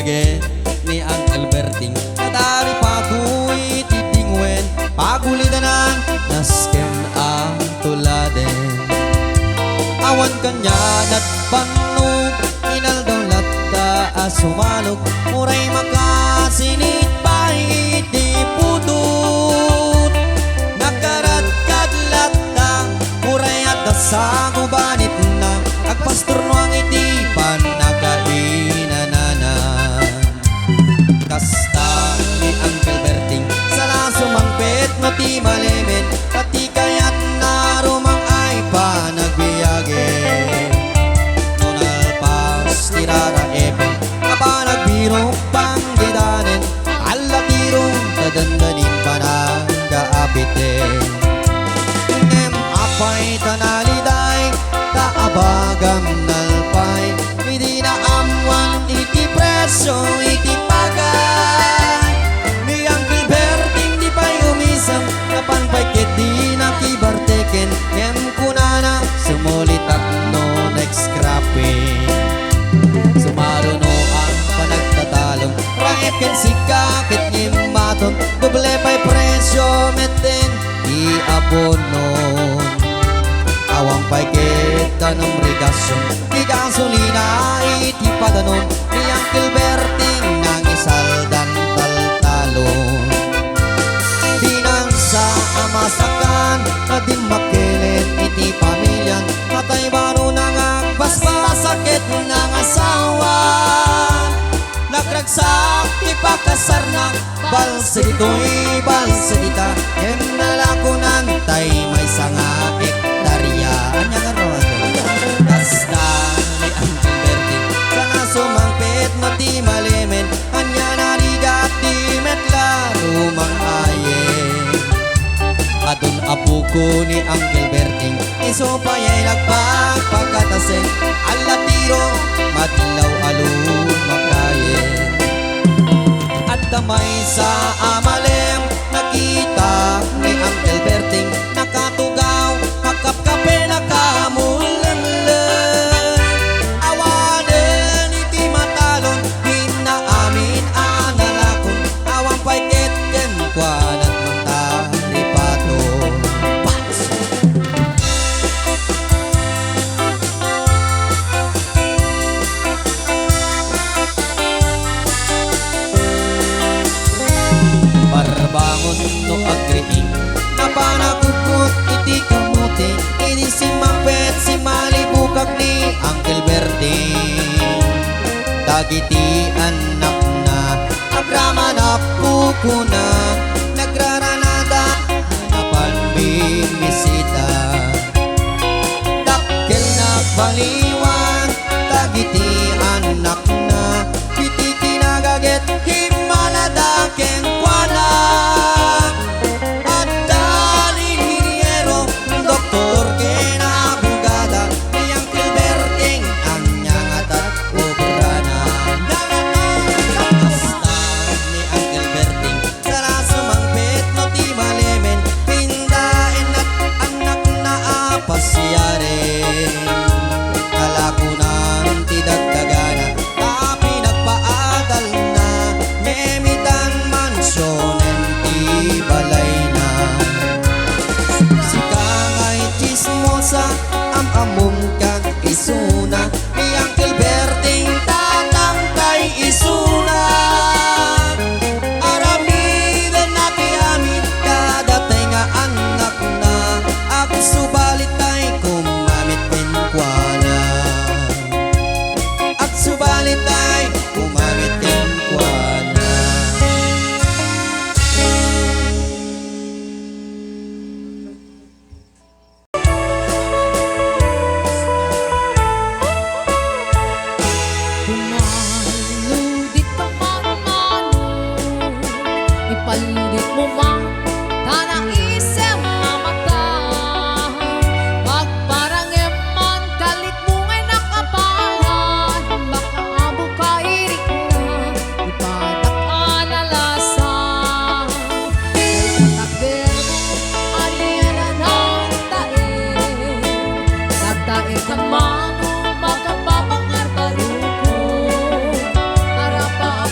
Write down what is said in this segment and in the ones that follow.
bibigyan ni Uncle Berting. Nadari patuloy titingwen, pagulidanan nasken ang tuladen. Awan kanya nagpanog, inaldaw latta sumalog, muray makasinit pahit di putut. Nakaradkad latta, muray at sa gubanit na, agpastor no ang itipan nakainananan. Kasta ni Uncle Berting, sala sumangpet mati malemen, pati kayat na rumang ay panagbiyage. Nunal pas tirara epe, kapa nagbiro pang gidanen, ala tirong tadandanin panagaapite. Nem apay tanaliday, kaabagam nalpay, hindi na amwan iti presyo iti pagay. Ni Uncle Berting di pa'y umisang, napanpay di nakibarteken, nem kunana sumulit at no next scrapping. Sumaruno ang panagtatalong, raip ken sikakit ngimaton, doble pa'y presyo meten di abonon. Awang pa'y kita ng regasyon, di gasolina iti padanon, ni Uncle Berting nang isaldan taltalon. Dinang sa amasakan, adin makilit iti pamilyan, matay baro nang agbasbasakit ng asawa. Nagragsak ipakasar na, balsa dito'y balsa dita, em nalako ng tay may sanga ektarya. Anya nga ron, kasta ni Uncle Berting, sana sumangpit mati malemen, anya narigat di metla rumang ayen. Adun apuko ni Uncle Berting, iso pa'y nagpagpagkataseng, ala tiro madlaw alun makayen. At damay sa amalem, nakita ni Uncle Berting, nakatugaw, nakapkape, nakamulan-lan. Awanan iti matalon, hinaamin analakon, awang pa'y ketken kwanat magtaripaton. Pats! Barbangon no agriing, napanakupot iti kamuti, ini si Mangpet si malibukag ni Uncle Berting. Dagiti anak na, agrama na puko na, nagraranada hanapan bimisita. Dakkel na baliwan, dagiti anak na, iti kinagaget himalada ken kwana. At daling hiniero, doktor ken abogada, ni Uncle Berting anyang atat obrana. Kasta ni Uncle Berting, sara sumangpet no ti malemen, pindaen at anak na apasyare. Kalakunan ti dagdagana, tapi nagpaadal na, ngemitan mansyonen ti balay na. Si kangay chismosa, am-amum kag isuna, ni Uncle Berting tatang kay isuna. Aramidan na ti amin, kada tenga anak na, ako subalit ay kumamit din kwana. At subalit ay kumamit din kwana. Pumaludit ka man-mano, ipaludit mo man, tanang isem mamata. Pagparang eman, kalit mo ngay nakabalan, baka abo ka irik na, ipadak analasan. Kay katakder mo, ariyan ang tae, nagtae ka man, makapapangar baruko, para pa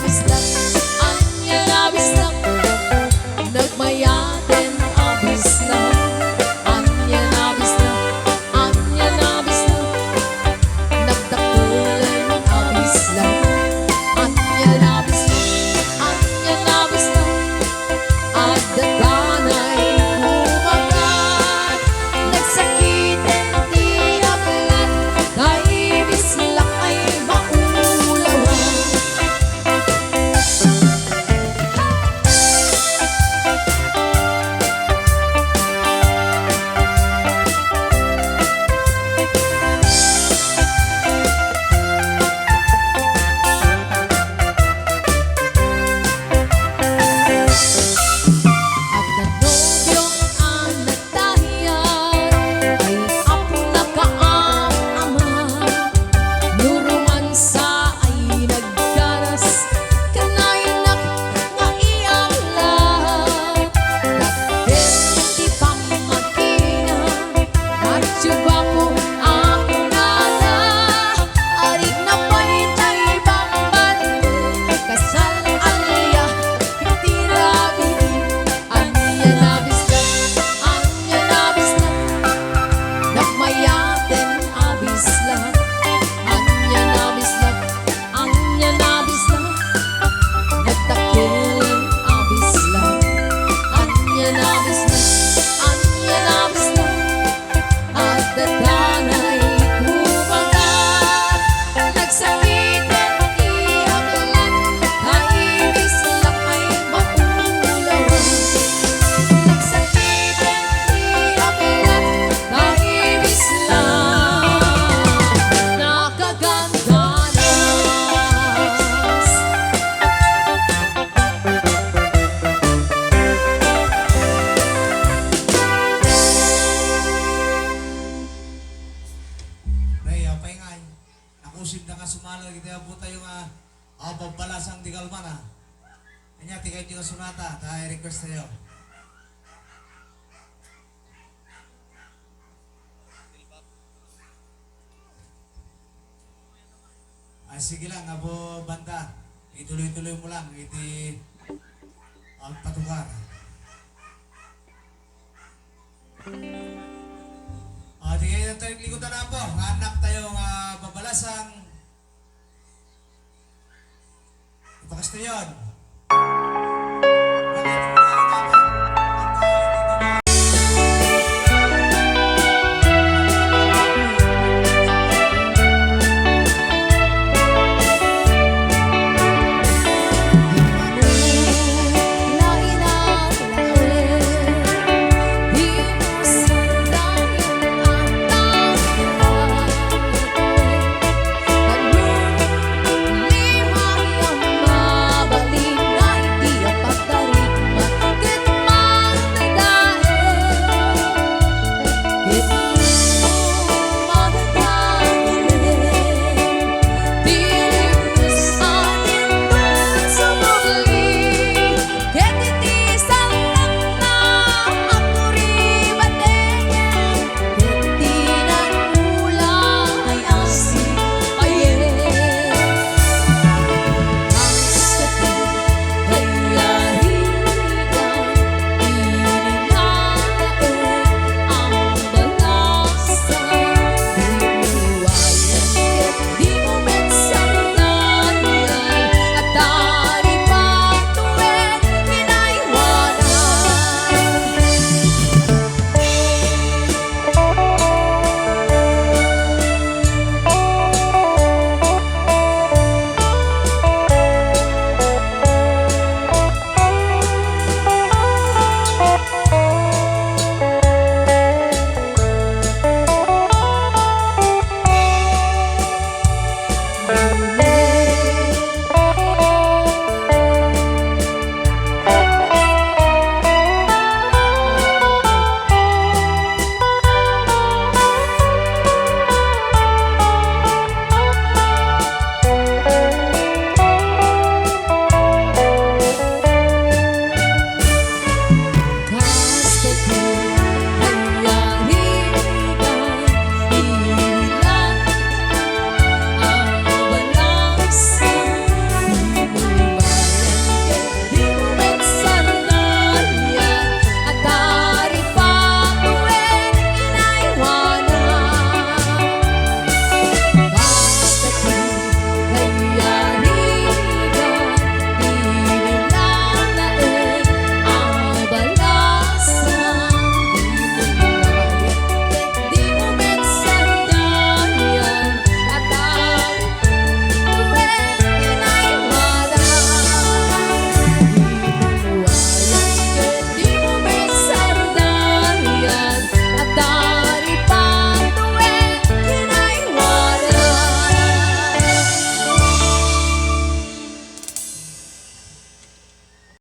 labis na, anya labis na, nagmayatin abis na, anya labis na, anya labis na, nagdakulan abis na, anya labis na, anya labis na, at daganay kumagat, nagsakitin di ablat, kaibis lang ay maulawan. At nanobyong ang nagtahiyan ay apo na kaam-ama. Nurumansa ay nagdaras, kanayanak nga iyang lahat. Dahil di pang magkina, at yuba mo ako nana. Arig na pa'y bangban, kasal alya, hindi rabin. Anya labis na, anya labis na, nagmayatin abis lang. Anya labis na, anya labis na, nagdakilan abis lang. Anya labis na, anya labis na, at dadanay kumagat, nagsakitin di ablat, kaibis lang ay maulawan. Nagsakitin di ablat, kaibis lang, nakagaganas. Ray, paingay. Nakusip na nga sumala kita po tayo nga pabalasang di kalmana. Kanya tigay nyo nga sunata, tayo request tayo. Ay sige lang, abo banda. Ituloy-tuloy mo lang, iti ang patukar. Di kayo tayo likutan na po. Anak tayo nga babalasang. Ipakas na yun.